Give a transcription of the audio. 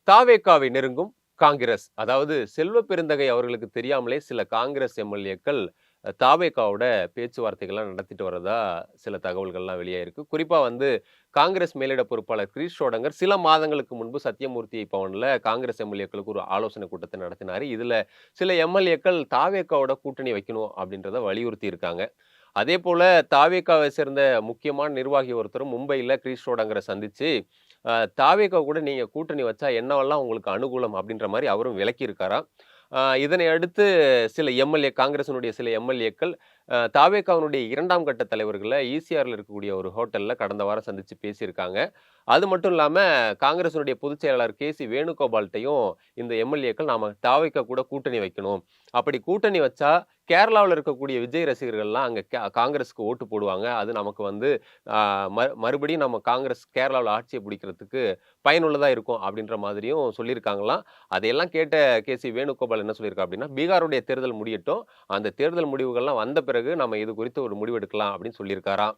தாவேகாவை நெருங்கும் காங்கிரஸ். அதாவது செல்வ பெருந்தகை அவர்களுக்கு தெரியாமலே சில காங்கிரஸ் எம்எல்ஏக்கள் தாவேகாவோட பேச்சுவார்த்தைகள்லாம் நடத்திட்டு வரதா சில தகவல்கள்லாம் வெளியாயிருக்கு. குறிப்பா காங்கிரஸ் மேலிட பொறுப்பாளர் கிரீஷ் ஷோடங்கர் சில மாதங்களுக்கு முன்பு சத்தியமூர்த்தி பவன்ல காங்கிரஸ் எம்எல்ஏக்களுக்கு ஒரு ஆலோசனை கூட்டத்தை நடத்தினாரு. இதுல சில எம்எல்ஏக்கள் தாவேகாவோட கூட்டணி வைக்கணும் அப்படின்றத வலியுறுத்தி இருக்காங்க. அதே போல தாவேகாவை சேர்ந்த முக்கியமான நிர்வாகி ஒருத்தரும் மும்பையில கிரீஷ் ஷோடங்கரை சந்திச்சு தாவேகா கூட நீங்க கூட்டணி வச்சா என்னவெல்லாம் உங்களுக்கு அனுகூலம் அப்படின்ற மாதிரி அவரும் விளக்கி இருக்காராம். இதனை அடுத்து சில எம்எல்ஏ காங்கிரசினுடைய சில எம்எல்ஏக்கள் தாவேகாவினுடைய 2ஆம் கட்ட தலைவர்களை ஈசிஆர்ல இருக்கக்கூடிய ஒரு ஹோட்டல்ல கடந்த வாரம் சந்திச்சு பேசியிருக்காங்க. அது மட்டும் இல்லாம காங்கிரசினுடைய பொதுச் செயலாளர் கே.சி. வேணுகோபால்ட்டையும் இந்த எம்எல்ஏக்கள் நாம தாவேகா கூட கூட்டணி வைக்கணும். அப்படி கூட்டணி வச்சா கேரளாவில் இருக்கக்கூடிய விஜய் ரசிகர்கள்லாம் அங்க காங்கிரஸுக்கு ஓட்டு போடுவாங்க. அது நமக்கு மறுபடியும் நம்ம காங்கிரஸ் கேரளாவில் ஆட்சியை பிடிக்கிறதுக்கு பயனுள்ளதா இருக்கும் அப்படின்ற மாதிரியும் சொல்லியிருக்காங்களாம். அதையெல்லாம் கேட்ட கே.சி. வேணுகோபால் என்ன சொல்லியிருக்கா அப்படின்னா, பீகாருடைய தேர்தல் முடியட்டும். அந்த தேர்தல் முடிவுகள்லாம் வந்த பிறகு நம்ம இது குறித்து ஒரு முடிவெடுக்கலாம் அப்படின்னு சொல்லியிருக்காராம்.